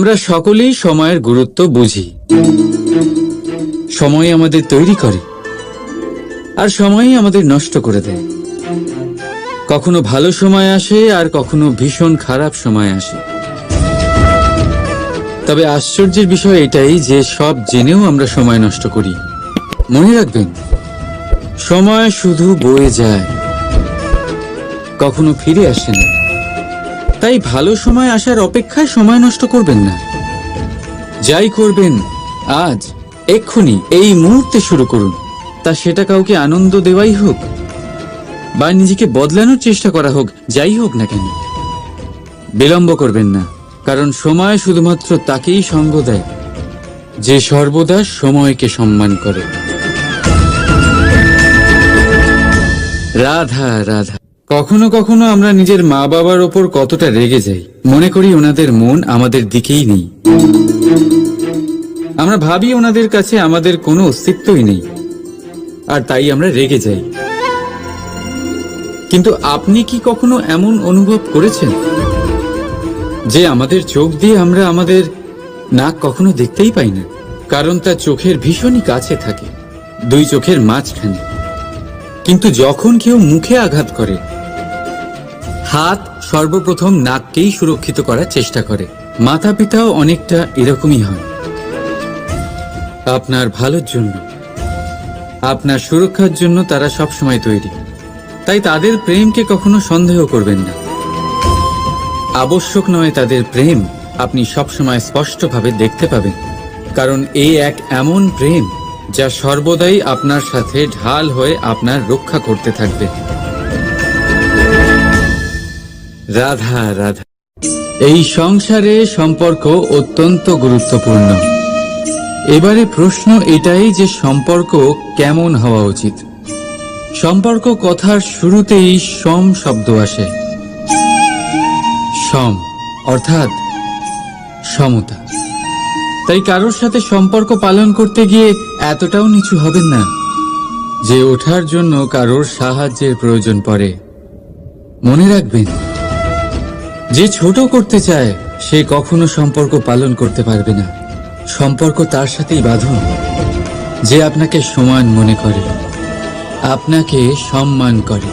আমরা সকলেই সময়ের গুরুত্ব বুঝি। সময় আমাদের তৈরি করে আর সময়ই আমাদের নষ্ট করে দেয়। কখনো ভালো সময় আসে আর কখনো ভীষণ খারাপ সময় আসে। তবে আশ্চর্যের বিষয় এটাই যে সব জেনেও আমরা সময় নষ্ট করি। মনে রাখবেন, সময় শুধু বয়ে যায়, কখনো ফিরে আসে না। তাই ভালো সময় আসার অপেক্ষায় সময় নষ্ট করবেন না। যাই করবেন আজ, এক্ষুনি, এই মুহূর্তে শুরু করুন। তা সেটা কাউকে আনন্দ দেওয়াই হোক বা নিজেকে বদলানোর চেষ্টা করা হোক, যাই হোক না কেন, বিলম্ব করবেন না। কারণ সময় শুধুমাত্র তাকেই সঙ্গ দেয় যে সর্বদা সময়কে সম্মান করে। রাধা রাধা। কখনো কখনো আমরা নিজের মা বাবার ওপর কতটা রেগে যাই, মনে করি ওনাদের মন আমাদের দিকেই নেই। আমরা ভাবি ওনাদের কাছে আমাদের কোনো অস্তিত্বই নেই, আর তাই আমরা রেগে যাই। কিন্তু আপনি কি কখনো এমন অনুভব করেছেন যে আমাদের চোখ দিয়ে আমরা আমাদের নাক কখনো দেখতেই পাই না? কারণ তা চোখের ভীষণই কাছে থাকে, দুই চোখের মাঝখানে। কিন্তু যখন কেউ মুখে আঘাত করে, হাত সর্বপ্রথম নাককেই সুরক্ষিত করার চেষ্টা করে। মাতা পিতাও অনেকটা এরকমই হয়। আপনার ভালোর জন্য, আপনার সুরক্ষার জন্য তারা সবসময় তৈরি। তাই তাদের প্রেমকে কখনো সন্দেহ করবেন না। আবশ্যক নয় তাদের প্রেম আপনি সবসময় স্পষ্টভাবে দেখতে পাবেন, কারণ এই এক এমন প্রেম যা সর্বদাই আপনার সাথে ঢাল হয়ে আপনার রক্ষা করতে থাকবে। রাধা রাধা। এই সংসারে সম্পর্ক অত্যন্ত গুরুত্বপূর্ণ। এবারে প্রশ্ন এটাই যে সম্পর্ক কেমন হওয়া উচিত। সম্পর্ক কথার শুরুতেই সম শব্দ আসে। সম অর্থাৎ সমতা। তাই কারোর সাথে সম্পর্ক পালন করতে গিয়ে এতটাও নিচু হবেন না যে ওঠার জন্য কারোর সাহায্যের প্রয়োজন পড়ে। মনে রাখবেন, যে ছোট করতে চায় সে কখনো সম্পর্ক পালন করতে পারবে না। সম্পর্ক তার সাথেই বাঁধুন যে আপনাকে সমান মনে করে, আপনাকে সম্মান করে।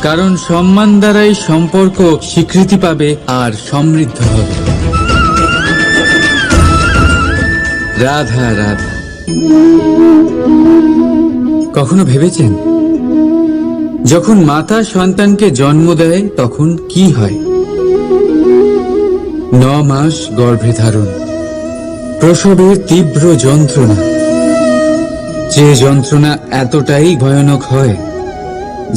কারণ সম্মান দ্বারাই সম্পর্ক স্বীকৃতি পাবে আর সমৃদ্ধ হবে। রাধা রাধা। কখনো ভেবেছেন যখন মাতা সন্তানকে জন্ম দেয় তখন কি হয়? 9 মাস গর্ভে ধারণ, প্রসবের তীব্র যন্ত্রণা, যে যন্ত্রণা এতটাই ভয়ানক হয়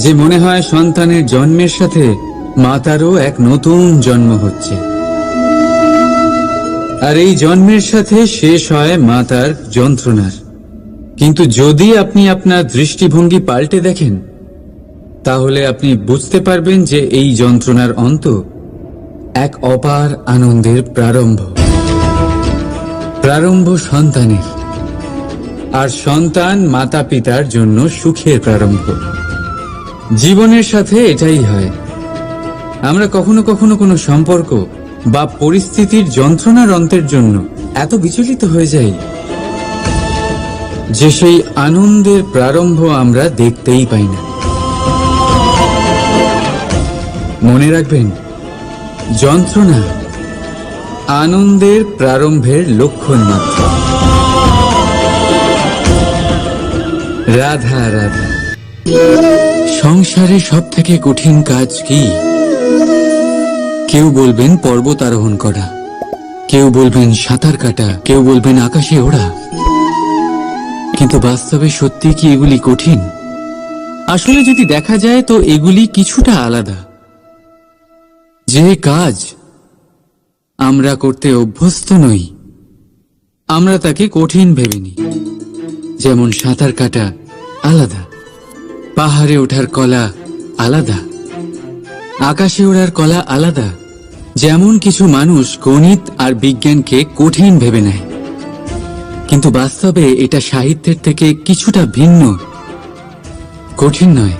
যে মনে হয় সন্তানের জন্মের সাথে মাতারও এক নতুন জন্ম হচ্ছে। আর এই জন্মের সাথে শেষ হয় মাতার যন্ত্রণার। কিন্তু যদি আপনি আপনার দৃষ্টিভঙ্গি পাল্টে দেখেন, তাহলে আপনি বুঝতে পারবেন যে এই যন্ত্রণার অন্ত এক অপার আনন্দের প্রারম্ভ। প্রারম্ভ সন্তানের, আর সন্তান মাতা পিতার জন্য সুখের প্রারম্ভ। জীবনের সাথে এটাই হয়। আমরা কখনো কখনো কোনো সম্পর্ক বা পরিস্থিতির যন্ত্রণার অন্তের জন্য এত বিচলিত হয়ে যাই যে সেই আনন্দের প্রারম্ভ আমরা দেখতেই পাই না। মনে রাখবেন, যন্ত্রণা আনন্দের প্রারম্ভের লক্ষণ মাত্র। রাধা রাধা। সংসারে সব থেকে কঠিন কাজ কি? কেউ বলবেন পর্বত আরোহণ করা, কেউ বলবেন সাঁতার কাটা, কেউ বলবেন আকাশে ওড়া। কিন্তু বাস্তবে সত্যি কি এগুলি কঠিন? আসলে যদি দেখা যায় তো এগুলি কিছুটা আলাদা। যে কাজ আমরা করতে অভ্যস্ত নই, আমরা তাকে কঠিন ভেবে নিই। যেমন সাঁতার কাটা আলাদা, পাহাড়ে ওঠার কলা আলাদা, আকাশে ওড়ার কলা আলাদা। যেমন কিছু মানুষ গণিত আর বিজ্ঞানকে কঠিন ভেবে নেয়, কিন্তু বাস্তবে এটা সাহিত্যের থেকে কিছুটা ভিন্ন, কঠিন নয়।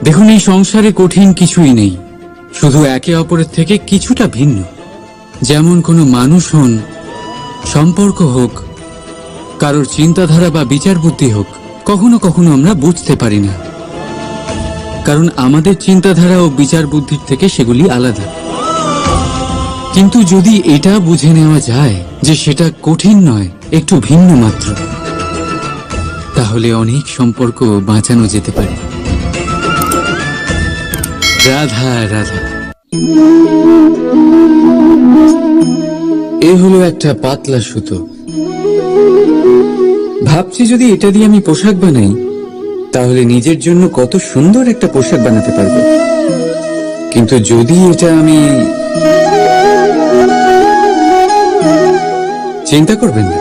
দেখুন, এই সংসারে কঠিন কিছুই নেই, শুধু একে অপরের থেকে কিছুটা ভিন্ন। যেমন কোনো মানুষ হন, সম্পর্ক হোক, কারোর চিন্তাধারা বা বিচার বুদ্ধি হোক, কখনো কখনো আমরা বুঝতে পারি না, কারণ আমাদের চিন্তাধারা ও বিচার বুদ্ধির থেকে সেগুলি আলাদা। কিন্তু যদি এটা বুঝে নেওয়া যায় যে সেটা কঠিন নয়, একটু ভিন্ন মাত্র, তাহলে অনেক সম্পর্ক বাঁচানো যেতে পারে। রাধা রাধা। এ হলো একটা পাতলা সুতো। ভাবছি যদি এটা দিয়ে আমি পোশাক বানাই, তাহলে নিজের জন্য কত সুন্দর একটা পোশাক বানাতে পারবো। কিন্তু যদি এটা আমি, চিন্তা করবেন না,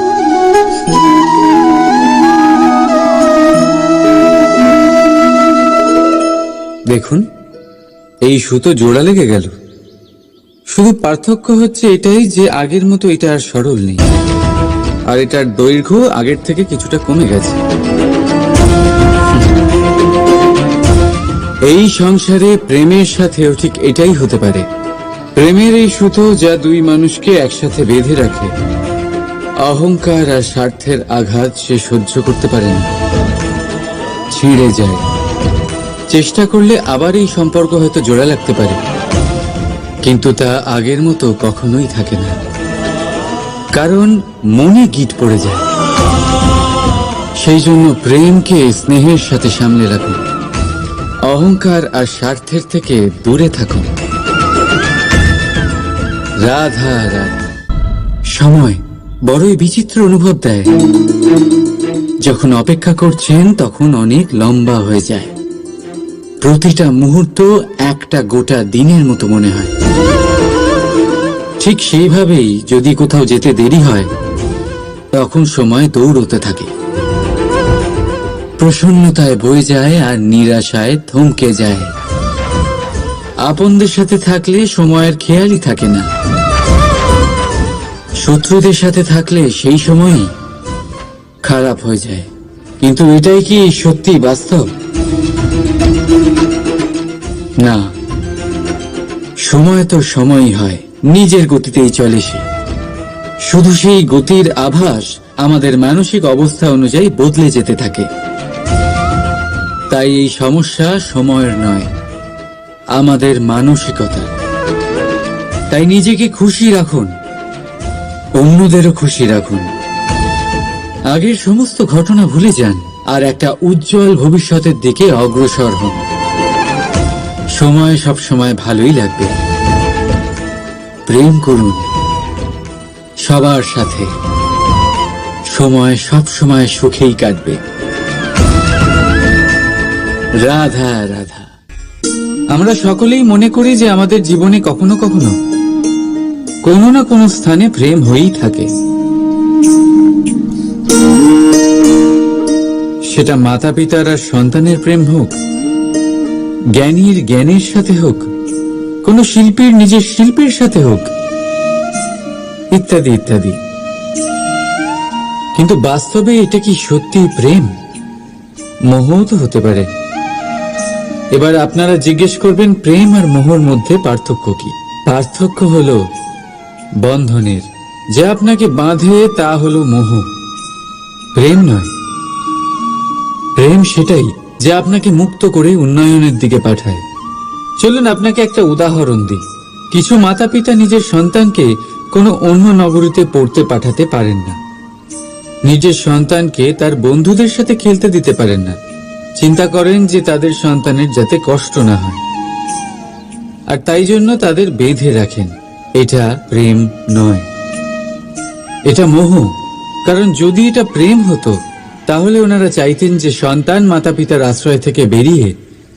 দেখুন এই সুতো জোড়া লেগে গেল। শুধু পার্থক্য হচ্ছে এটাই যে আগের মতো এটা আর সরল নেই, আর এটার দৈর্ঘ্য আগের থেকে কিছুটা কমে গেছে। এই সংসারে প্রেমের সাথেও ঠিক এটাই হতে পারে। প্রেমের এই সুতো যা দুই মানুষকে একসাথে বেঁধে রাখে, অহংকার আর স্বার্থের আঘাত সে সহ্য করতে পারে না, ছিঁড়ে যায়। চেষ্টা করলে আবার এই সম্পর্ক হয়তো জোড়া লাগতে পারে, কিন্তু তা আগের মতো কখনোই থাকে না, কারণ মনে গিট পড়ে যায়। সেই জন্য প্রেমকে স্নেহের সাথে সামলে রাখুন, অহংকার আর স্বার্থের থেকে দূরে থাকুন। রাধা রাধা। সময় বড়ই বিচিত্র অনুভব দেয়। যখন অপেক্ষা করছেন তখন অনেক লম্বা হয়ে যায়। প্রতিটা মুহূর্ত একটা গোটা দিনের মতো মনে হয়। ঠিক সেইভাবেই যদি কোথাও যেতে দেরি হয়, তখন সময় দৌড়তে থাকে। প্রসন্নতায় বয়ে যায় আর নিরাশায় থমকে যায়। আপনদের সাথে থাকলে সময়ের খেয়ালই থাকে না, শত্রুদের সাথে থাকলে সেই সময়ই খারাপ হয়ে যায়। কিন্তু এটাই কি সত্যি বাস্তব? না, সময় তো সময়ই হয়, নিজের গতিতেই চলে সে। শুধু সেই গতির আভাস আমাদের মানসিক অবস্থা অনুযায়ী বদলে যেতে থাকে। তাই এই সমস্যা সময়ের নয়, আমাদের মানসিকতা। তাই নিজেকে খুশি রাখুন, অন্যদেরও খুশি রাখুন। আগের সমস্ত ঘটনা ভুলে যান আর একটা উজ্জ্বল ভবিষ্যতের দিকে অগ্রসর হন। সময় সব সময় ভালোই লাগবে। প্রেম করুন সবার সাথে, সময় সব সময় সুখেই কাটবে। রাধা রাধা। আমরা সকলেই মনে করি যে আমাদের জীবনে কখনো কখনো কোনো না কোনো স্থানে প্রেম হয়েই থাকে। সেটা মাতা পিতার আর সন্তানের প্রেম হোক, জ্ঞানীর জ্ঞানের সাথে হোক, কোনো শিল্পীর নিজের শিল্পের সাথে হোক, ইত্যাদি ইত্যাদি। কিন্তু বাস্তবে এটা কি সত্যি প্রেম? মোহও তো হতে পারে। এবার আপনারা জিজ্ঞেস করবেন, প্রেম আর মোহর মধ্যে পার্থক্য কি? পার্থক্য হলো বন্ধনের। যা আপনাকে বাঁধে তা হলো মোহ, প্রেম নয়। প্রেম সেটাই যা আপনাকে মুক্ত করে উন্নয়নের দিকে পাঠায়। চলুন আপনাকে একটা উদাহরণ দিই। কিছু মাতা পিতা নিজের সন্তানকে কোনো অন্য নগরীতে পড়তে পাঠাতে পারেন না, নিজের সন্তানকে তার বন্ধুদের সাথে খেলতে দিতে পারেন না। চিন্তা করেন যে তাদের সন্তানের যাতে কষ্ট না হয়, আর তাই জন্য তাদের বেঁধে রাখেন। এটা প্রেম নয়, এটা মোহ। কারণ যদি এটা প্রেম হতো, তাহলে ওনারা চাইতেন যে সন্তান মাতা পিতার আশ্রয় থেকে বেরিয়ে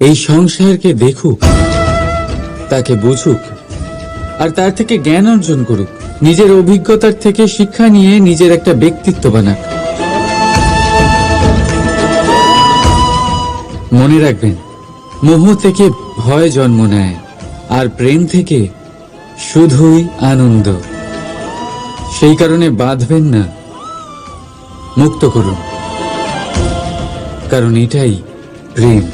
এই সংসারকে দেখুক, তাকে বুঝুক, আর তার থেকে জ্ঞান অর্জন করুক, নিজের অভিজ্ঞতার থেকে শিক্ষা নিয়ে নিজের একটা ব্যক্তিত্ব বানাক। মনে রাখবেন, মোহ থেকে ভয় জন্ম নেয়, আর প্রেম থেকে শুধুই আনন্দ। সেই কারণে বাঁধবেন না, মুক্ত করুন, কারণ এটাই প্রেম।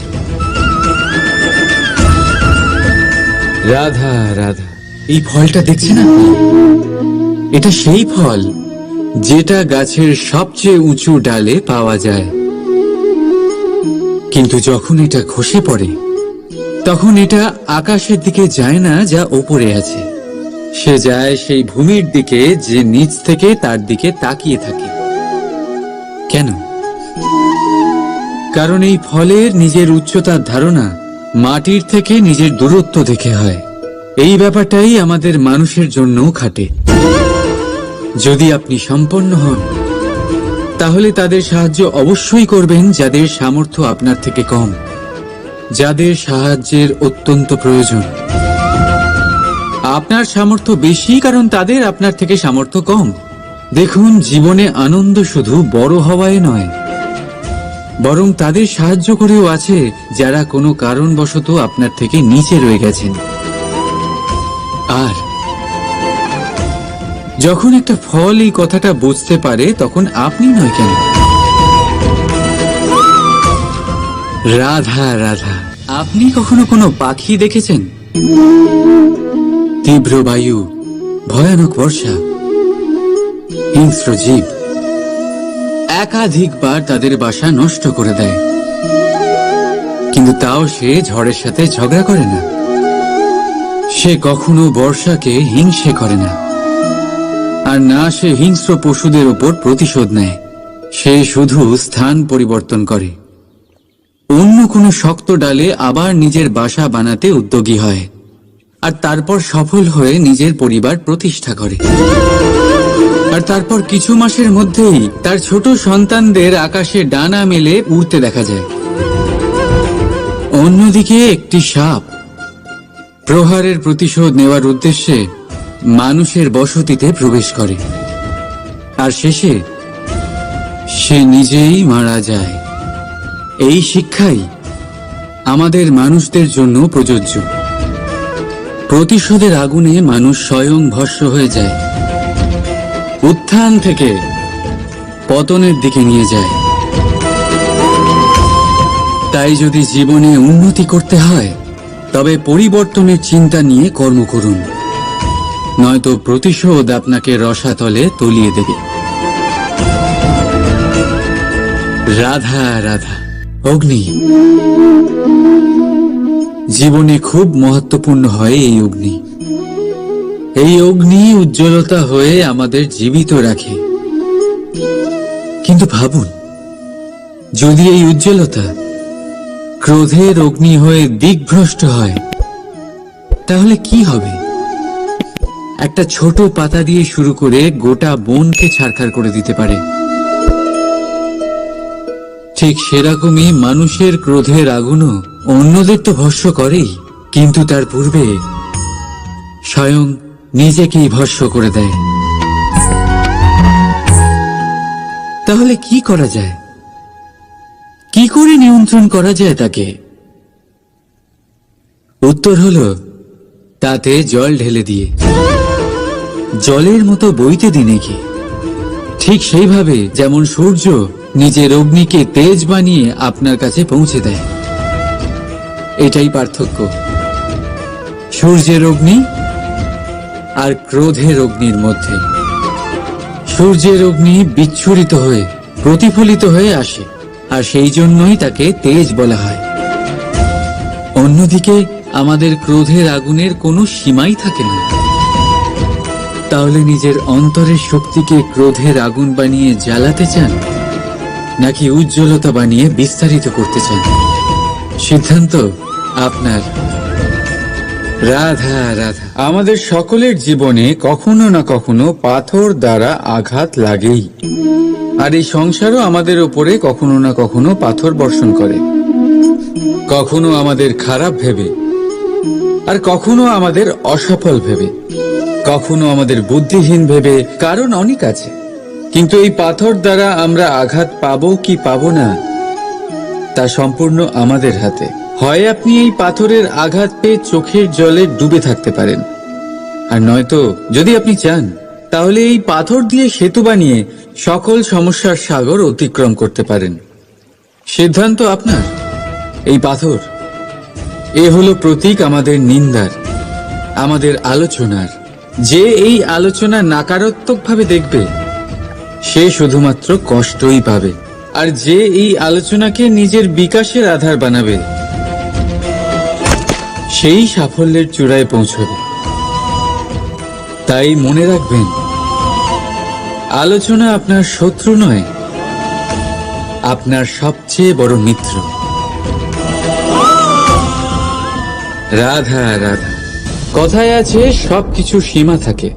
রাধা রাধা, এই ফলটা দেখছেন আপনি? এটা সেই ফল যেটা গাছের সবচেয়ে উঁচু ডালে পাওয়া যায়, কিন্তু যখন এটা খসে পড়ে তখন এটা আকাশের দিকে যায় না যা ওপরে আছে, সে যায় সেই ভূমির দিকে যে নিচ থেকে তার দিকে তাকিয়ে থাকে। কেন? কারণ এই ফলের নিজের উচ্চতার ধারণা মাটির থেকে নিজের দূরত্ব দেখে হয়। এই ব্যাপারটাই আমাদের মানুষের জন্যও খাটে। যদি আপনি সম্পন্ন হন তাহলে তাদের সাহায্য অবশ্যই করবেন যাদের সামর্থ্য আপনার থেকে কম, যাদের সাহায্যের অত্যন্ত প্রয়োজন। আপনার সামর্থ্য বেশি কারণ তাদের আপনার থেকে সামর্থ্য কম। দেখুন, জীবনে আনন্দ শুধু বড় হওয়ায় নয়, বরং তাদের সাহায্য করেও আছে যারা কোনো কারণবশত আপনার থেকে নিচে রয়ে গেছেন। আর যখন একটা ফল এই কথাটা বুঝতে পারে তখন আপনি নয় কেন? রাধা রাধা, আপনি কখনো কোনো পাখি দেখেছেন? তীব্র বায়ু, ভয়ানক বর্ষা, হিংস্র জীব একাধিকবার তাদের বাসা নষ্ট করে দেয়, কিন্তু তাও সে ঝড়ের সাথে ঝগড়া করে না। সে কখনো বর্ষাকে হিংসে করে না, আর না সে হিংস্র পশুদের ওপর প্রতিশোধ নেয়। সে শুধু স্থান পরিবর্তন করে, অন্য কোনো শক্ত ডালে আবার নিজের বাসা বানাতে উদ্যোগী হয়, আর তারপর সফল হয়ে নিজের পরিবার প্রতিষ্ঠা করে। আর তারপর কিছু মাসের মধ্যেই তার ছোট সন্তানদের আকাশে ডানা মেলে উড়তে দেখা যায়। অন্যদিকে একটি সাপ প্রহারের প্রতিশোধ নেওয়ার উদ্দেশ্যে মানুষের বসতিতে প্রবেশ করে, আর শেষে সে নিজেই মারা যায়। এই শিক্ষাই আমাদের মানুষদের জন্য প্রযোজ্য। প্রতিশোধের আগুনে মানুষ স্বয়ং ভস্ম হয়ে যায়, উত্থান থেকে পতনের দিকে নিয়ে যায়। তাই যদি জীবনে উন্নতি করতে হয় তবে পরিবর্তনের চিন্তা নিয়ে কর্ম করুন, নয়তো প্রতিশোধ আপনাকে রসাতলে তলিয়ে দেবে। রাধা রাধা। অগ্নি জীবনে খুব মহত্বপূর্ণ হয়। এই অগ্নি উজ্জ্বলতা হয়ে আমাদের জীবিত রাখে। কিন্তু ভাবুন, যদি এই উজ্জ্বলতা ক্রোধের অগ্নি হয়ে দিকভ্রষ্ট হয় তাহলে কি হবে? একটা ছোট পাতা দিয়ে শুরু করে গোটা বনকে ছারখার করে দিতে পারে। ঠিক সেরকমই মানুষের ক্রোধের আগুনও অন্যদের তো ভস্ম করেই, কিন্তু তার পূর্বে স্বয়ং নিজেকেই ভস্ম করে দেয়। তাহলে কি করা যায়? কি করে নিয়ন্ত্রণ করা যায় তাকে? উত্তর হলো তাতে জল ঢেলে দিয়ে। জলের মতো বইতে দিনে কি? ঠিক সেইভাবে যেমন সূর্য নিজের অগ্নিকে তেজ বানিয়ে আপনার কাছে পৌঁছে দেয়। এটাই পার্থক্য সূর্যের অগ্নি আর ক্রোধের অগ্নির মধ্যে। সূর্যের অগ্নি বিচ্ছুরিত হয়ে প্রতিফলিত হয়ে আসে, আর সেই জন্যই তাকে তেজ বলা হয়। অন্যদিকে আমাদের ক্রোধের আগুনের কোনো সীমাই থাকে না। তাহলে নিজের অন্তরের শক্তিকে ক্রোধের আগুন বানিয়ে জ্বালাতে চান, নাকি উজ্জ্বলতা বানিয়ে বিস্তারিত করতে চান? সিদ্ধান্ত আপনার। রাধা রাধা। আমাদের সকলের জীবনে কখনো না কখনো পাথর দ্বারা আঘাত লাগেই, আর এই সংসারও আমাদের উপরে কখনো না কখনো পাথর বর্ষণ করে। কখনো আমাদের খারাপ ভেবে, আর কখনো আমাদের অসফল ভেবে, কখনো আমাদের বুদ্ধিহীন ভেবে। কারণ অনেক আছে, কিন্তু এই পাথর দ্বারা আমরা আঘাত পাবো কি পাবো না তা সম্পূর্ণ আমাদের হাতে। হয় আপনি এই পাথরের আঘাত পেয়ে চোখের জলে ডুবে থাকতে পারেন, আর নয়তো যদি আপনি চান তাহলে এই পাথর দিয়ে সেতু বানিয়ে সকল সমস্যার সাগর অতিক্রম করতে পারেন। সিদ্ধান্ত আপনার। এই পাথর, এ হলো প্রতীক আমাদের নিন্দার, আমাদের আলোচনার। যে এই আলোচনা নাকারাত্মকভাবে দেখবে সে শুধুমাত্র কষ্টই পাবে, আর যে এই আলোচনাকে নিজের বিকাশের আধার বানাবে সেই সাফল্যের চূড়ায় পৌঁছবে। তাই মনে রাখবেন, আলোচনা আপনার শত্রু নয়, আপনার সবচেয়ে বড় মিত্র। রাধা রাধা। কথায় আছে সবকিছু সীমা থাকে,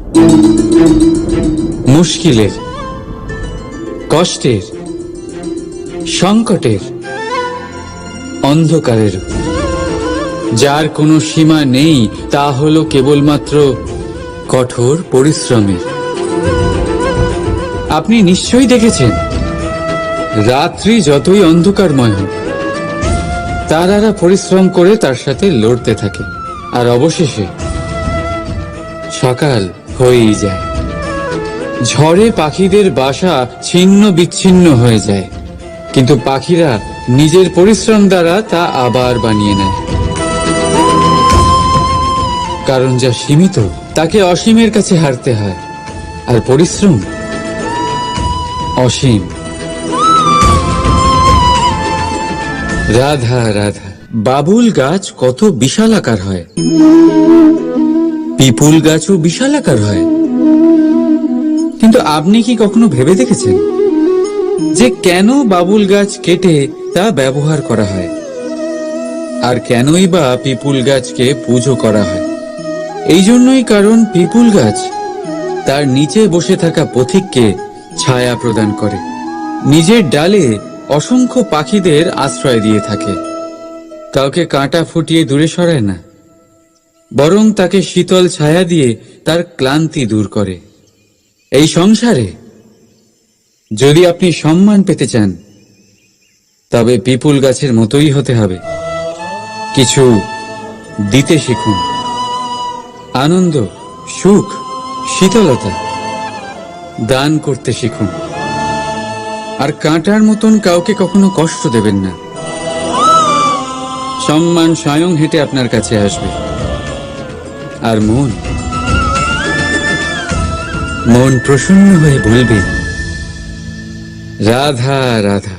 মুশকিলের, কষ্টের, সংকটের, অন্ধকারের। যার কোনো সীমা নেই তা হলো কেবলমাত্র কঠোর পরিশ্রমের। আপনি নিশ্চয়ই দেখেছেন, রাত্রি যতই অন্ধকারময় হোক তারারা পরিশ্রম করে তার সাথে লড়তে থাকে, আর অবশেষে সকাল হয়েই যায়। ঝড়ে পাখিদের বাসা ছিন্ন বিচ্ছিন্ন হয়ে যায়, কিন্তু পাখিরা নিজের পরিশ্রম দ্বারা তা আবার বানিয়ে নেয়। কারণ যা সীমিত তাকে অসীমের কাছে হারতে হয়, আর পরিশ্রম অসীম। রাধা রাধা। বাবুল গাছ কত বিশালাকার হয়, পিপুল গাছও বিশালাকার হয়। কিন্তু আপনি কি কখনো ভেবে দেখেছেন যে কেন বাবুল গাছ কেটে তা ব্যবহার করা হয়, আর কেনই বা পিপুল গাছকে পুজো করা হয়? এই জন্যই, কারণ পিপুল গাছ তার নিচে বসে থাকা পথিককে ছায়া প্রদান করে, নিজের ডালে অসংখ্য পাখিদের আশ্রয় দিয়ে থাকে, কাউকে কাঁটা ফুটিয়ে দূরে সরায় না, বরং তাকে শীতল ছায়া দিয়ে তার ক্লান্তি দূর করে। এই সংসারে যদি আপনি সম্মান পেতে চান তবে পিপুল গাছের মতোই হতে হবে। কিছু দিতে শিখুন, আনন্দ, সুখ, শীতলতা দান করতে শিখুন, আর কাঁটার মতন কাউকে কখনো কষ্ট দেবেন না। সম্মান স্বয়ং হেঁটে আপনার কাছে আসবে। আর মন প্রসন্ন হয়ে বলবে রাধা রাধা।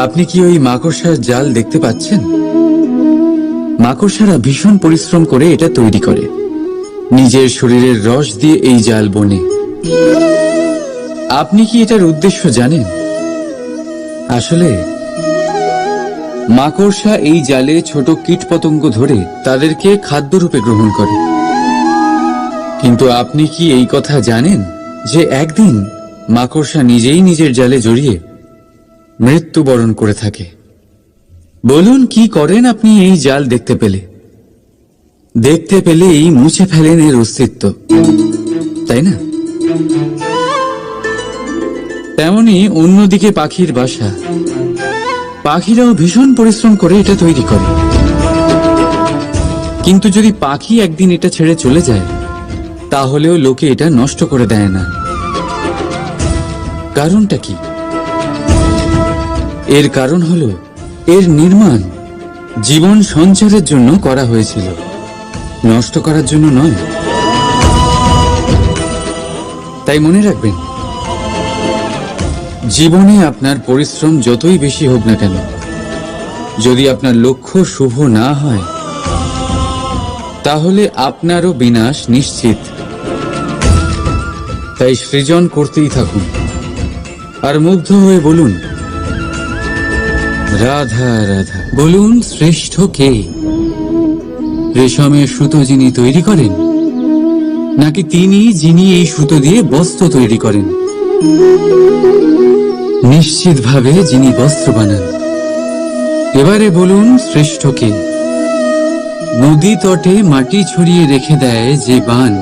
আপনি কি ওই মাকড়সার জাল দেখতে পাচ্ছেন? মাকড়সারা ভীষণ পরিশ্রম করে এটা তৈরি করে, নিজের শরীরের রস দিয়ে এই জাল বনে। আপনি কি এটার উদ্দেশ্য জানেন? আসলে মাকড়সা এই জালে ছোট কীটপতঙ্গ ধরে তাদেরকে খাদ্যরূপে গ্রহণ করে। কিন্তু আপনি কি এই কথা জানেন যে একদিন মাকড়সা নিজেই নিজের জালে জড়িয়ে মৃত্যুবরণ করে থাকে? বলুন, কি করেন আপনি এই জাল দেখতে পেলেই মুছে ফেলেন এর অস্তিত্ব, তাই না? তেমনি অন্যদিকে পাখির বাসা, পাখিরাও ভীষণ পরিশ্রম করে এটা তৈরি করে। কিন্তু যদি পাখি একদিন এটা ছেড়ে চলে যায় তাহলেও লোকে এটা নষ্ট করে দেয় না। কারণটা কি? এর কারণ হলো এর নির্মাণ জীবন সঞ্চারের জন্য করা হয়েছিল, নষ্ট করার জন্য নয়। তাই মনে রাখবেন, জীবনে আপনার পরিশ্রম যতই বেশি হোক না কেন, যদি আপনার লক্ষ্য শুভ না হয় তাহলে আপনারও বিনাশ নিশ্চিত। তাই সৃজন করতেই থাকুন, আর মুগ্ধ হয়ে বলুন রাধা রাধা। বলুন, শ্রেষ্ঠ কে? রেশমের সুতো যিনি তৈরি করেন, নাকি তিনি যিনি এই সুতো দিয়ে বস্ত্র তৈরি করেন? নিশ্চিতভাবে যিনি বস্ত্র বানান। এবারে বলুন, শ্রেষ্ঠ কে? নদী তটে মাটি ছড়িয়ে রেখে দেয় যে বান,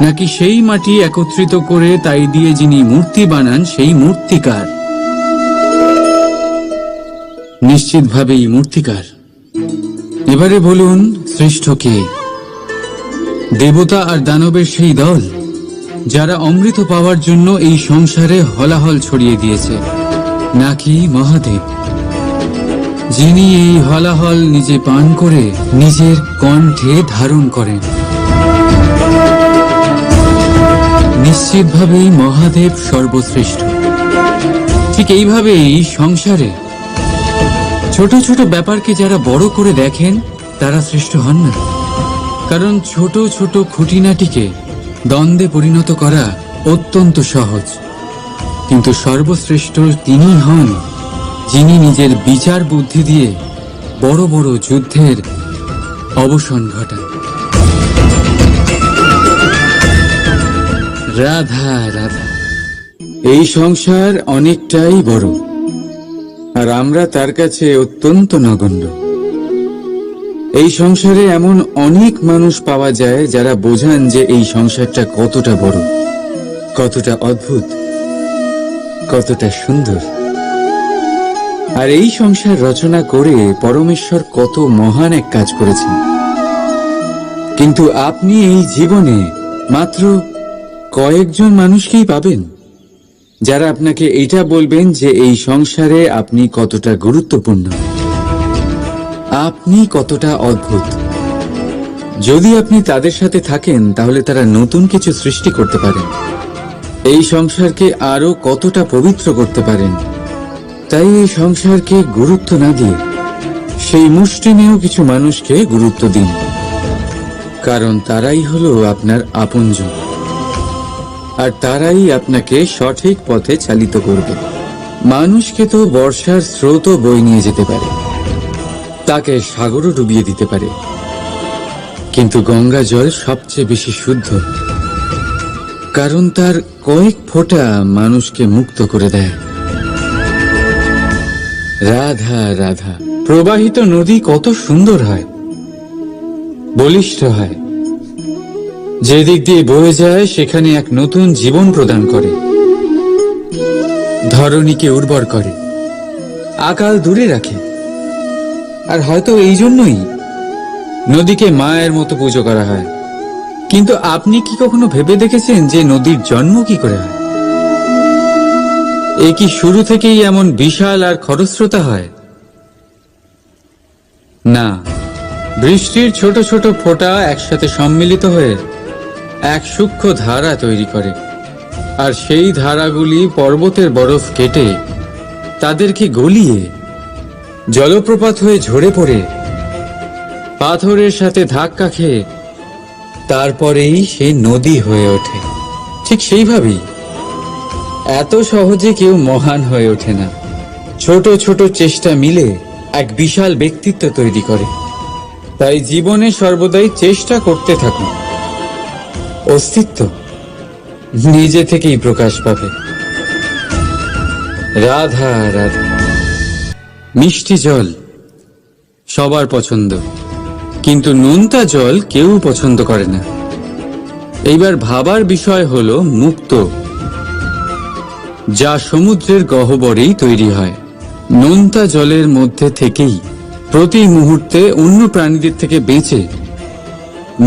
নাকি সেই মাটি একত্রিত করে তাই দিয়ে যিনি মূর্তি বানান সেই মূর্তিকার? নিশ্চিতভাবেই মূর্তিকার। এবারে বলুন, শ্রেষ্ঠ কে? দেবতা আর দানবের সেই দল যারা অমৃত পাওয়ার জন্য এই সংসারে হলাহল ছড়িয়ে দিয়েছে, নাকি মহাদেব? যিনি এই হলাহল নিজে পান করে নিজের কণ্ঠে ধারণ করেন। নিশ্চিতভাবেই মহাদেব সর্বশ্রেষ্ঠ। ঠিক এইভাবেই সংসারে ছোট ছোট ব্যাপারকে যারা বড় করে দেখেন তারা শ্রেষ্ঠ হন না। কারণ ছোট ছোট খুঁটিনাটিকে দ্বন্দ্বে পরিণত করা অত্যন্ত সহজ, কিন্তু সর্বশ্রেষ্ঠ তিনি হন যিনি নিজের বিচার বুদ্ধি দিয়ে বড় বড় যুদ্ধের অবসান ঘটান। রাধা রাধা। এই সংসার অনেকটাই বড়, আর আমরা তার কাছে অত্যন্ত নগণ্য। এই সংসারে এমন অনেক মানুষ পাওয়া যায় যারা বোঝান যে এই সংসারটা কতটা বড়, কতটা অদ্ভুত, কতটা সুন্দর। আর এই সংসার রচনা করে পরমেশ্বর কত মহান এক কাজ করেছেন। কিন্তু আপনি এই জীবনে মাত্র কয়েকজন মানুষকেই পাবেন যারা আপনাকে এটা বলবেন যে এই সংসারে আপনি কতটা গুরুত্বপূর্ণ, আপনি কতটা অদ্ভুত। যদি আপনি তাদের সাথে থাকেন তাহলে তারা নতুন কিছু সৃষ্টি করতে পারেন, এই সংসারকে আরো কতটা পবিত্র করতে পারেন। তাই এই সংসারকে গুরুত্ব না দিয়ে সেই মুষ্টিমেয় কিছু মানুষকে গুরুত্ব দিন, কারণ তারাই হলো আপনার আপনজন, আর তারাই আপনাকে সঠিক পথে চালিত করবে। মানুষকে তো বর্ষার স্রোতও বয়ে নিয়ে যেতে পারে, তাকে সাগরও ডুবিয়ে দিতে পারে, কিন্তু গঙ্গা জল সবচেয়ে বেশি শুদ্ধ, কারণ তার কয়েক ফোঁটা মানুষকে মুক্ত করে দেয়। রাধা রাধা। প্রবাহিত নদী কত সুন্দর হয়, বলিষ্ঠ হয়, যেদিক দিয়ে বয়ে যায় সেখানে এক নতুন জীবন প্রদান করে, ধরণীকে উর্বর করে, আকাল দূরে রাখে। আর হয়তো এই জন্যই নদীকে মায়ের মতো পুজো করা হয়। কিন্তু আপনি কি কখনো ভেবে দেখেছেন যে নদীর জন্ম কি করে হয়? এ কি শুরু থেকেই এমন বিশাল আর খরস্রোতা হয়? না, বৃষ্টির ছোট ছোট ফোঁটা একসাথে সম্মিলিত হয়ে এক সূক্ষ্ম ধারা তৈরি করে, আর সেই ধারাগুলি পর্বতের বরফ কেটে তাদেরকে গলিয়ে জলপ্রপাত হয়ে ঝরে পড়ে পাথরের সাথে ধাক্কা খেয়ে তারপরেই সে নদী হয়ে ওঠে। ঠিক সেইভাবেই এত সহজে কেউ মহান হয়ে ওঠে না। ছোট ছোট চেষ্টা মিলে এক বিশাল ব্যক্তিত্ব তৈরি করে। তাই জীবনে সর্বদাই চেষ্টা করতে থাকুন, অস্তিত্ব নিজে থেকেই প্রকাশ পাবে। রাধা রাধা। মিষ্টি জল সবার পছন্দ, কিন্তু নোনতা জল কেউ পছন্দ করে না। এইবার ভাবার বিষয় হলো মুক্ত, যা সমুদ্রের গহ্বরেই তৈরি হয়। নোনতা জলের মধ্যে থেকেই প্রতি মুহূর্তে অন্য প্রাণীদের থেকে বেঁচে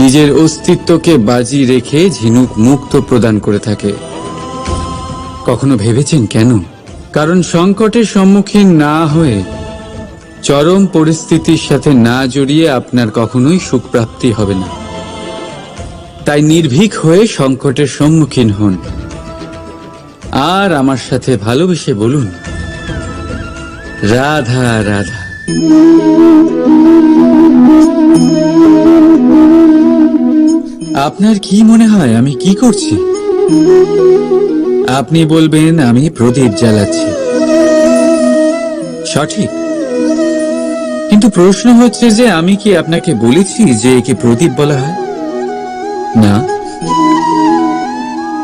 নিজের অস্তিত্বকে বাজি রেখে ঝিনুক মুক্ত প্রদান করে থাকে। কখনো ভেবেছেন কেন? কারণ সংকটের সম্মুখীন না হয়ে, চরম পরিস্থিতির সাথে না জড়িয়ে আপনার কখনোই সুখ প্রাপ্তি হবে না। তাই নির্ভীক হয়ে সংকটের সম্মুখীন হন, আর আমার সাথে ভালোবেসে বলুন রাধা রাধা। আপনার কি মনে হয় আমি কি করছি? আপনি বলবেন আমি প্রদীপ জ্বালাচ্ছি। সঠিক, কিন্তু প্রশ্ন হচ্ছে যে আমি কি আপনাকে বলেছি যে একে প্রদীপ বলা হয়? না।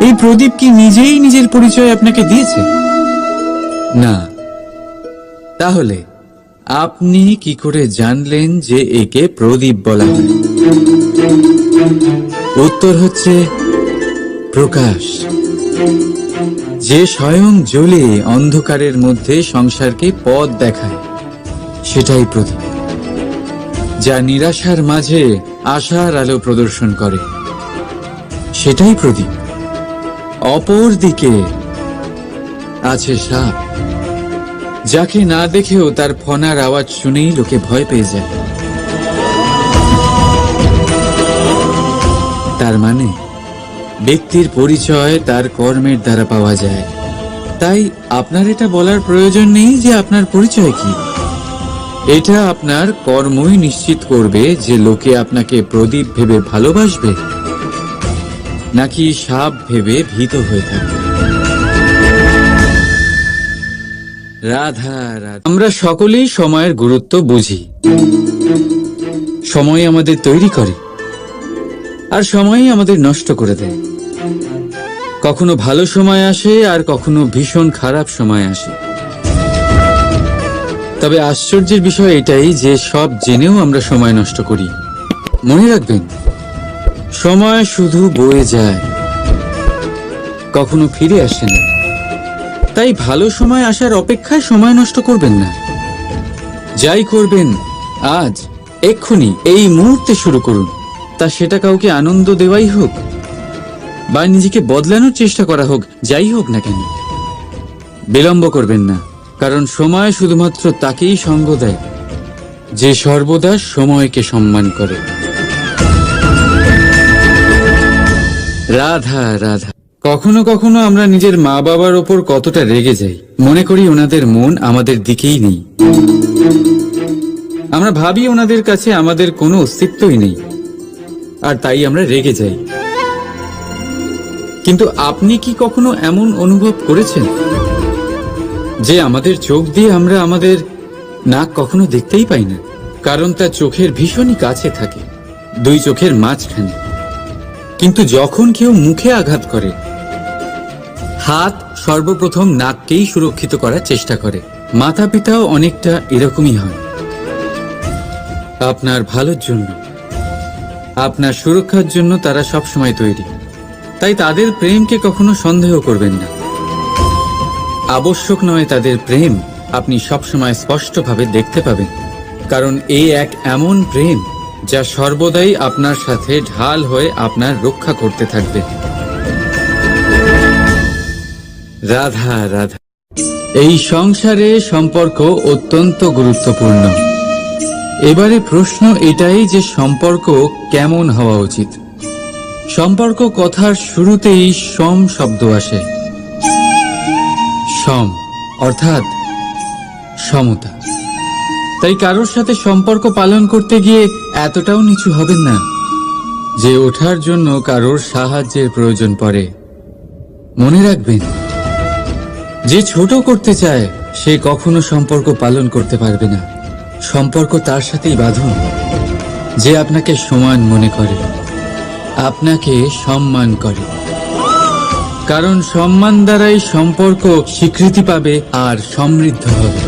এই প্রদীপ কি নিজেই নিজের পরিচয় আপনাকে দিয়েছে? না। তাহলে আপনি কি করে জানলেন যে একে প্রদীপ বলা হয়? উত্তর হচ্ছে প্রকাশ, যে স্বয়ং জ্বলে অন্ধকারের মধ্যে সংসারকে পথ দেখায়, সেটাই প্রদীপ। যা নিরাশার মাঝে আশার আলো প্রদর্শন করে, সেটাই প্রদীপ। অপর দিকে আছে সাপ, যাকে না দেখেও তার ফনার আওয়াজ শুনেই লোকে ভয় পেয়ে যায়। তার মানে ব্যক্তির পরিচয় তার কর্মের দ্বারা পাওয়া যায়। তাই আপনার এটা বলার প্রয়োজন নেই যে আপনার পরিচয় কি। এটা আপনার কর্মই নিশ্চিত করবে যে লোকে আপনাকে প্রদীপ ভেবে ভালোবাসবে নাকি সাপ ভেবে ভীত হয়ে থাকবে। রাধা রাধা। আমরা সকলেই সময়ের গুরুত্ব বুঝি। সময় আমাদের তৈরি করে আর সময়ই আমাদের নষ্ট করে দেয়। কখনো ভালো সময় আসে আর কখনো ভীষণ খারাপ সময় আসে। তবে আশ্চর্যের বিষয় এটাই যে সব জেনেও আমরা সময় নষ্ট করি। মনে রাখবেন, সময় শুধু বয়ে যায়, কখনো ফিরে আসে না। তাই ভালো সময় আসার অপেক্ষায় সময় নষ্ট করবেন না। যাই করবেন আজ, এক্ষুনি, এই মুহূর্তে শুরু করুন। তা সেটা কাউকে আনন্দ দেওয়াই হোক বা নিজেকে বদলানোর চেষ্টা করা হোক, যাই হোক না কেন, বিলম্ব করবেন না। কারণ সময় শুধুমাত্র তাকেই সঙ্গ দেয় যে সর্বদা সময়কে সম্মান করে। রাধা রাধা। কখনো কখনো আমরা নিজের মা বাবার ওপর কতটা রেগে যাই, মনে করি ওনাদের মন আমাদের দিকেই নেই। আমরা ভাবি ওনাদের কাছে আমাদের কোনো অস্তিত্বই নেই, আর তাই আমরা রেগে যাই। কিন্তু আপনি কি কখনো এমন অনুভব করেছেন যে আমাদের চোখ দিয়ে আমরা আমাদের নাক কখনো দেখতেই পাই না? কারণ তা চোখের ভীষণই কাছে থাকে, দুই চোখের মাঝখানে। কিন্তু যখন কেউ মুখে আঘাত করে, হাত সর্বপ্রথম নাককেই সুরক্ষিত করার চেষ্টা করে। মাতা পিতাও অনেকটা এরকমই হয়। আপনার ভালোর জন্য, আপনার সুরক্ষার জন্য তারা সবসময় তৈরি। তাই তাদের প্রেমকে কখনো সন্দেহ করবেন না। আবশ্যক নয় তাদের প্রেম আপনি সবসময় স্পষ্টভাবে দেখতে পাবেন, কারণ এই এক এমন প্রেম যা সর্বদাই আপনার সাথে ঢাল হয়ে আপনার রক্ষা করতে থাকবে। রাধা রাধা। এই সংসারে সম্পর্ক অত্যন্ত গুরুত্বপূর্ণ। এবারে প্রশ্ন এটাই যে সম্পর্ক কেমন হওয়া উচিত। সম্পর্ক কথার শুরুতেই সম শব্দ আসে। সম অর্থাৎ সমতা। তাই কারোর সাথে সম্পর্ক পালন করতে গিয়ে এতটাও নিচু হবেন না যে ওঠার জন্য কারোর সাহায্যের প্রয়োজন পড়ে। মনে রাখবেন, যে ছোট করতে চায় সে কখনো সম্পর্ক পালন করতে পারবে না। সম্পর্ক তার সাথেই বাঁধুন যে আপনাকে সমান মনে করে, আপনাকে সম্মান করে। কারণ সম্মান দ্বারাই সম্পর্ক স্বীকৃতি পাবে আর সমৃদ্ধ হবে।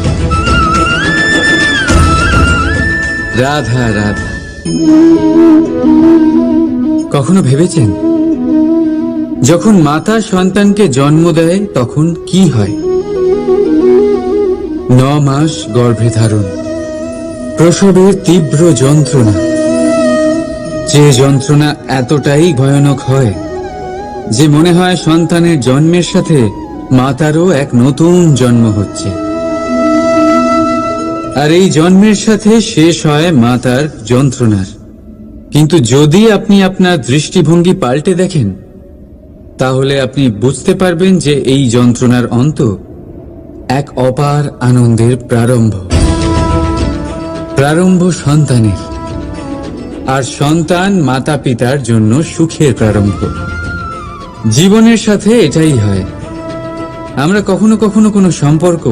রাধা রাধা। কখনো ভেবেছেন যখন মাতা সন্তানকে জন্ম দেয় তখন কি হয়? 9 মাস গর্ভে ধারণ, প্রসবের তীব্র যন্ত্রণা, যে যন্ত্রণা এতটাই ভয়ানক হয় যে মনে হয় সন্তানের জন্মের সাথে মাতারও এক নতুন জন্ম হচ্ছে। আর এই জন্মের সাথে শেষ হয় মাতার যন্ত্রণার। কিন্তু যদি আপনি আপনার দৃষ্টিভঙ্গি পাল্টে দেখেন, তাহলে আপনি বুঝতে পারবেন যে এই যন্ত্রণার অন্ত এক অপার আনন্দের প্রারম্ভ। প্রারম্ভ সন্তানের, আর সন্তান মাতা পিতার জন্য সুখের প্রারম্ভ। জীবনের সাথে এটাই হয়। আমরা কখনো কখনো কোনো সম্পর্ক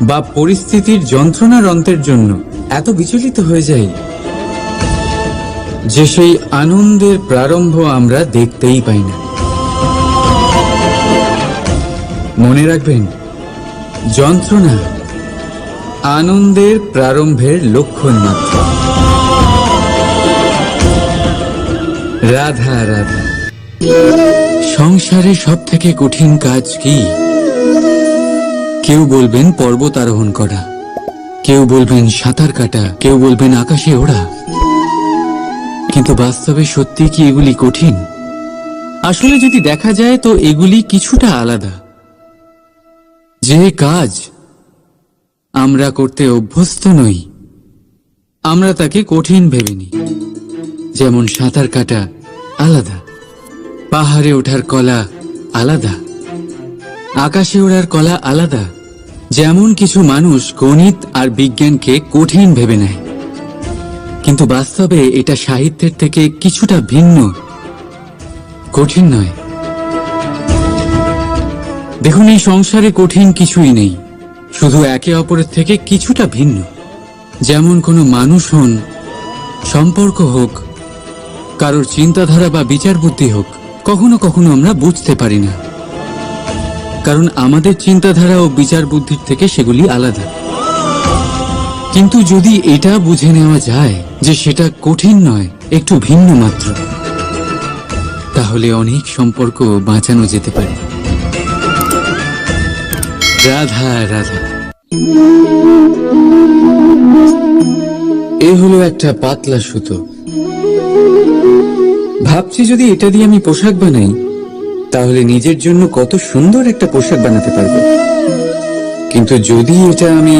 বা পরিস্থিতির যন্ত্রণার অন্তের জন্য এত বিচলিত হয়ে যাই যে সেই আনন্দের প্রারম্ভ আমরা দেখতেই পাই না। মনে রাখবেন, যন্ত্রণা আনন্দের প্রারম্ভের লক্ষণ মাত্র। রাধা রাধা। সংসারে সব থেকে কঠিন কাজ কি? কেউ বলবেন পর্বত আরোহণ করা, কেউ বলবেন সাঁতার কাটা, কেউ বলবেন আকাশে ওড়া। কিন্তু বাস্তবে সত্যি কি এগুলি কঠিন? আসলে যদি দেখা যায় তো এগুলি কিছুটা আলাদা। যে কাজ আমরা করতে অভ্যস্ত নই, আমরা তাকে কঠিন ভেবে নিই। যেমন সাঁতার কাটা আলাদা, পাহাড়ে ওঠার কলা আলাদা, আকাশে ওড়ার কলা আলাদা। যেমন কিছু মানুষ গণিত আর বিজ্ঞানকে কঠিন ভেবে নেয়, কিন্তু বাস্তবে এটা সাহিত্যের থেকে কিছুটা ভিন্ন, কঠিন নয়। দেখুন, এই সংসারে কঠিন কিছুই নেই, শুধু একে অপরের থেকে কিছুটা ভিন্ন। যেমন কোনো মানুষ হন, সম্পর্ক হোক, কারোর চিন্তাধারা বা বিচার বুদ্ধি হোক, কখনো কখনো আমরা বুঝতে পারি না, কারণ আমাদের চিন্তাধারা ও বিচার বুদ্ধির থেকে সেগুলি আলাদা। কিন্তু যদি এটা বুঝে নেওয়া যায় যে সেটা কঠিন নয়, একটু ভিন্ন মাত্র, তাহলে অনেক সম্পর্ক বাঁচানো যেতে পারে। রাধা রাধা। এ হলো একটা পাতলা সুতো। ভাবছি যদি এটা দিয়ে আমি পোশাক বানাই, তাহলে নিজের জন্য কত সুন্দর একটা পোশাক বানাতে পারবো। কিন্তু যদি এটা আমি,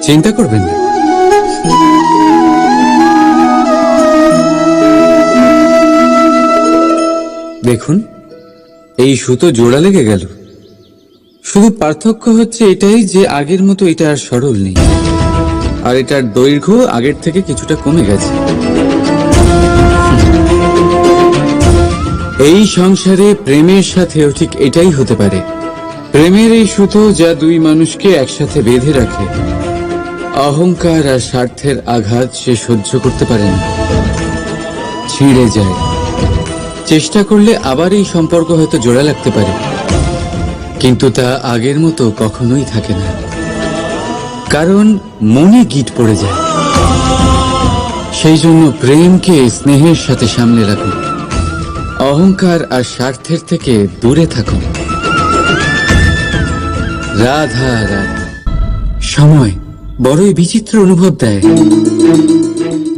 চিন্তা করবেন না, দেখুন এই সুতো জোড়া লেগে গেল। শুধু পার্থক্য হচ্ছে এটাই যে আগের মতো এটা আর সরল নেই, আর এটার দৈর্ঘ্য আগের থেকে কিছুটা কমে গেছে। এই সংসারে প্রেমের সাথেও ঠিক এটাই হতে পারে। প্রেমের এই সুতো যা দুই মানুষকে একসাথে বেঁধে রাখে, অহংকার আর স্বার্থের আঘাত সে সহ্য করতে পারে না, ছিঁড়ে যায়। চেষ্টা করলে আবার এই সম্পর্ক হয়তো জোড়া লাগতে পারে, কিন্তু তা আগের মতো কখনোই থাকে না, কারণ মনে গিট পড়ে যায়। সেই জন্য প্রেমকে স্নেহের সাথে সামলে রাখুন, অহংকার আর স্বার্থের থেকে দূরে থাকুন। রাধা রাধা। সময় বড়ই বিচিত্র অনুভব দেয়।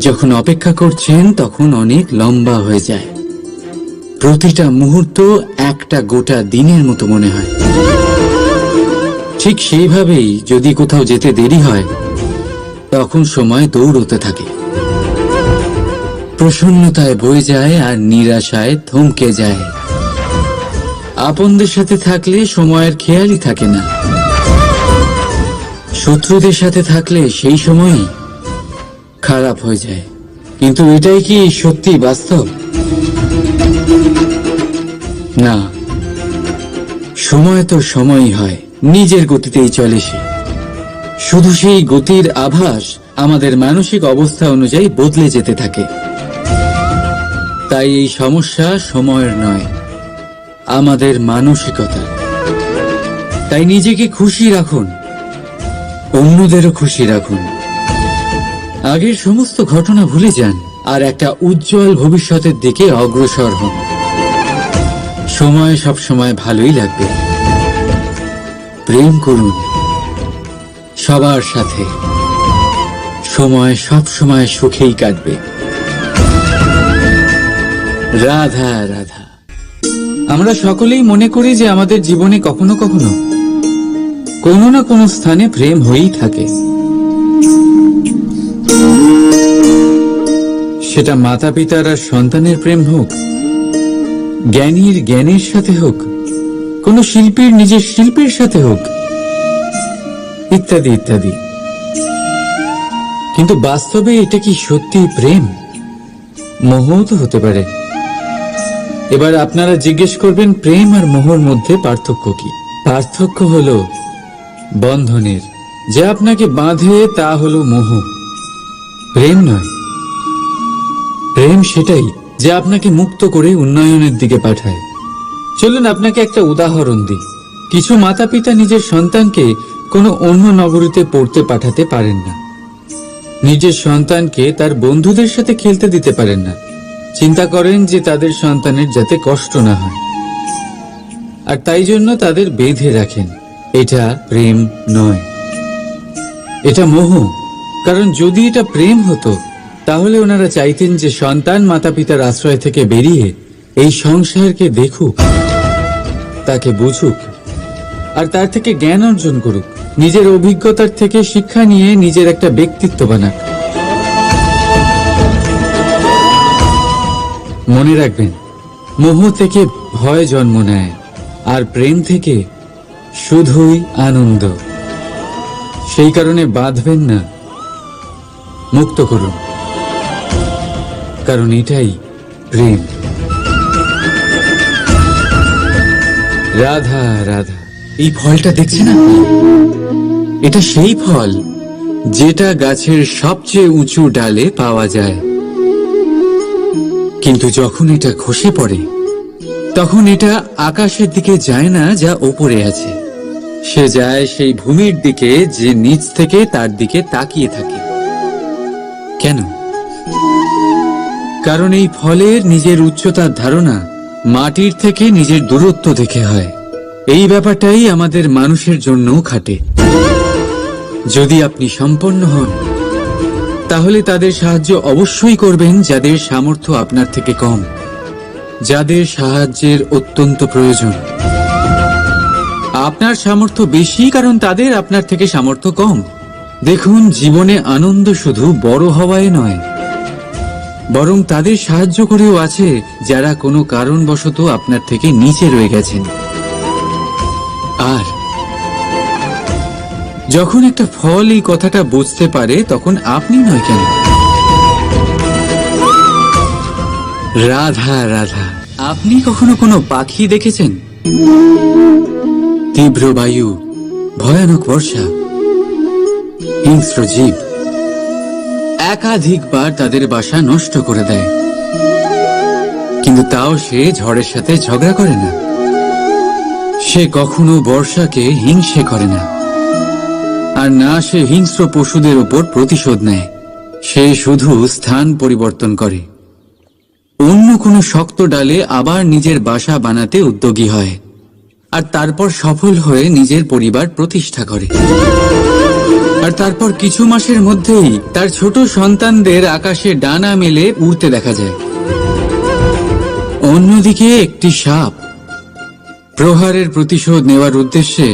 যখন অপেক্ষা করছেন তখন অনেক লম্বা হয়ে যায়, প্রতিটা মুহূর্ত একটা গোটা দিনের মতো মনে হয়। ঠিক সেইভাবেই যদি কোথাও যেতে দেরি হয়, তখন সময় দৌড়তে থাকে, প্রসন্নতায় বয়ে যায় আর নিরাশায় থমকে যায়। আপনদের সাথে থাকলে সময়ের খেয়ালই থাকে না, শত্রুদের সাথে থাকলে সেই সময়ই খারাপ হয়ে যায়। কিন্তু এটাই কি সত্যি বাস্তব? না, সময় তো সময়ই হয়, নিজের গতিতেই চলে সে। শুধু সেই গতির আভাস আমাদের মানসিক অবস্থা অনুযায়ী বদলে যেতে থাকে। তাই এই সমস্যা সময়ের নয়, আমাদের মানসিকতা। তাই নিজেকে খুশি রাখুন, অন্যদেরও খুশি রাখুন। আগের সমস্ত ঘটনা ভুলে যান আর একটা উজ্জ্বল ভবিষ্যতের দিকে অগ্রসর হন। সময় সব সময় ভালোই লাগবে। প্রেম করুন সবার সাথে, সময় সব সময় সুখেই কাটবে। রাধা রাধা। আমরা সকলেই মনে করি যে আমাদের জীবনে কখনো কখনো কোনো না কোনো স্থানে প্রেম হয়েই থাকে। সেটা মাতা পিতার আর সন্তানের প্রেম হোক, জ্ঞানীর জ্ঞানের সাথে হোক, কোনো শিল্পীর নিজের শিল্পের সাথে হোক, ইত্যাদি ইত্যাদি। কিন্তু বাস্তবে এটা কি সত্যি প্রেম? মোহও তো হতে পারে। এবার আপনারা জিজ্ঞেস করবেন, প্রেম আর মোহর মধ্যে পার্থক্য কি? পার্থক্য হলো বন্ধনের। যা আপনাকে বাঁধে তা হলো মোহ, প্রেম নয়। প্রেম সেটাই যা আপনাকে মুক্ত করে উন্নয়নের দিকে পাঠায়। চলুন আপনাকে একটা উদাহরণ দিই। কিছু মাতা পিতা নিজের সন্তানকে কোনো অন্য নগরীতে পড়তে পাঠাতে পারেন না, নিজের সন্তানকে তার বন্ধুদের সাথে খেলতে দিতে পারেন না। চিন্তা করেন যে তাদের সন্তানের যাতে কষ্ট না হয়, আর তাই জন্য তাদের বেঁধে রাখেন। এটা প্রেম নয়, এটা মোহ। কারণ যদি এটা প্রেম হতো, তাহলে ওনারা চাইতেন যে সন্তান মাতা পিতার আশ্রয় থেকে বেরিয়ে এই সংসারকে দেখুক, তাকে বুঝুক, আর তার থেকে জ্ঞান অর্জন করুক, নিজের অভিজ্ঞতার থেকে শিক্ষা নিয়ে নিজের একটা ব্যক্তিত্ব বানাক। মনে রাখবেন, মোহ থেকে ভয় জন্ম নেয়, আর প্রেম থেকে শুধুই আনন্দ। সেই কারণে বাঁধবেন না, মুক্ত করুন, কারণ এটাই প্রেম। রাধা রাধা। এই ফলটা দেখছেন আপনি? এটা সেই ফল যেটা গাছের সবচেয়ে উঁচু ডালে পাওয়া যায়, কিন্তু যখন এটা খসে পড়ে তখন এটা আকাশের দিকে যায় না যা ওপরে আছে, সে যায় সেই ভূমির দিকে যে নিচ থেকে তার দিকে তাকিয়ে থাকে। কেন? কারণ এই ফলের নিজের উচ্চতার ধারণা মাটির থেকে নিজের দূরত্ব দেখে হয়। এই ব্যাপারটাই আমাদের মানুষের জন্যও খাটে। যদি আপনি সম্পন্ন হন, তাহলে তাদের সাহায্য অবশ্যই করবেন যাদের সামর্থ্য আপনার থেকে কম, যাদের সাহায্যের অত্যন্ত প্রয়োজন। আপনার সামর্থ্য বেশি কারণ তাদের আপনার থেকে সামর্থ্য কম। দেখুন, জীবনে আনন্দ শুধু বড় হওয়ায় নয়, বরং তাদের সাহায্য করেও আছে যারা কোনো কারণবশত আপনার থেকে নিচে রয়ে গেছেন। আর যখন একটা ফল এই কথাটা বুঝতে পারে, তখন আপনি নয় কেন? রাধা রাধা। আপনি কখনো কোনো পাখি দেখেছেন? তীব্র বায়ু, ভয়ানক বর্ষা, হিংস্র জীব একাধিকবার তাদের বাসা নষ্ট করে দেয়, কিন্তু তাও সে ঝড়ের সাথে ঝগড়া করে না। সে কখনো বর্ষাকে হিংসে করে না, আর না সে হিংস্র পশুদের উপর প্রতিশোধ নেয়। সে শুধু স্থান পরিবর্তন করে, অন্য কোনো শক্ত ডালে আবার নিজের বাসা বানাতে উদ্যোগী হয়, আর তারপর সফল হয়ে নিজের পরিবার প্রতিষ্ঠা করে। আর তারপর কিছু মাসের মধ্যেই তার ছোট সন্তানদের আকাশে ডানা মেলে উড়তে দেখা যায়। অন্যদিকে একটি সাপ প্রহারের প্রতিশোধ নেওয়ার উদ্দেশ্যে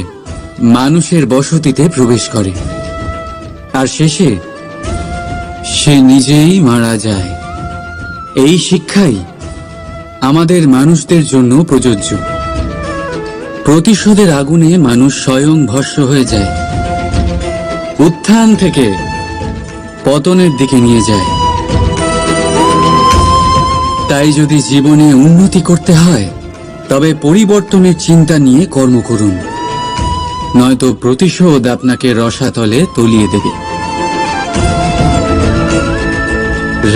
মানুষের বসতিতে প্রবেশ করে, আর শেষে সে নিজেই মারা যায়। এই শিক্ষাই আমাদের মানুষদের জন্য প্রযোজ্য। প্রতিশোধের আগুনে মানুষ স্বয়ং ভস্ম হয়ে যায়, উত্থান থেকে পতনের দিকে নিয়ে যায়। তাই যদি জীবনে উন্নতি করতে হয়, তবে পরিবর্তনের চিন্তা নিয়ে কর্ম করুন, নয়তো প্রতিশোধ আপনাকে রসাতলে তলিয়ে দেবে।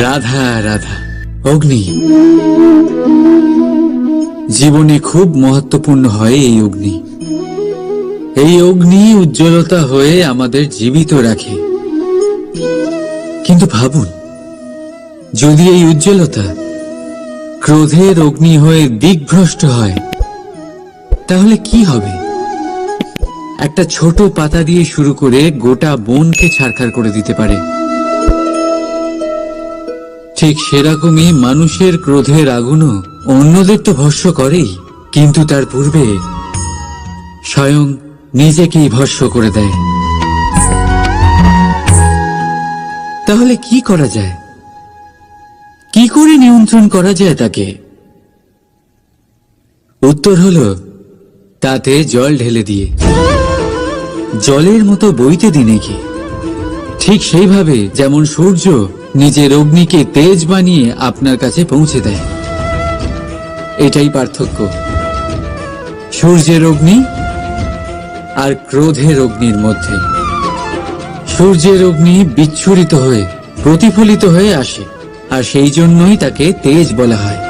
রাধা রাধা। অগ্নি জীবনে খুব মহত্বপূর্ণ হয়। এই অগ্নি উজ্জ্বলতা হয়ে আমাদের জীবিত রাখে। কিন্তু ভাবুন, যদি এই উজ্জ্বলতা ক্রোধের অগ্নি হয়ে দিকভ্রষ্ট হয়, তাহলে কি হবে? একটা ছোট পাতা দিয়ে শুরু করে গোটা বনকে ছারখার করে দিতে পারে। ঠিক সেরকমই মানুষের ক্রোধের আগুনও অন্যদের তো ভস্ম করেই, কিন্তু তার পূর্বে স্বয়ং নিজেকেই ভস্ম করে দেয়। তাহলে কি করা যায়? কি করে নিয়ন্ত্রণ করা যায় তাকে? উত্তর হলো, তাতে জল ঢেলে দিয়ে। জলের মতো বইতে দিনে কি? ঠিক সেইভাবে যেমন সূর্য নিজের অগ্নিকে তেজ বানিয়ে আপনার কাছে পৌঁছে দেয়। এটাই পার্থক্য সূর্যের অগ্নি আর ক্রোধের অগ্নির মধ্যে। সূর্যের অগ্নি বিচ্ছুরিত হয়ে প্রতিফলিত হয়ে আসে, আর সেই জন্যই তাকে তেজ বলা হয়।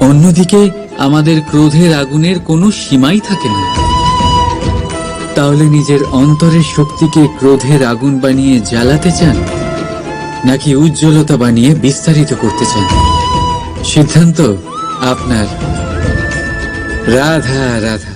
অন্যদিকে আমাদের ক্রোধের আগুনের কোনো সীমাই থাকে না। তাহলে নিজের অন্তরের শক্তিকে ক্রোধের আগুন বানিয়ে জ্বালাতে চান, নাকি উজ্জ্বলতা বানিয়ে বিস্তারিত করতে চান? সিদ্ধান্ত আপনার। রাধা রাধা।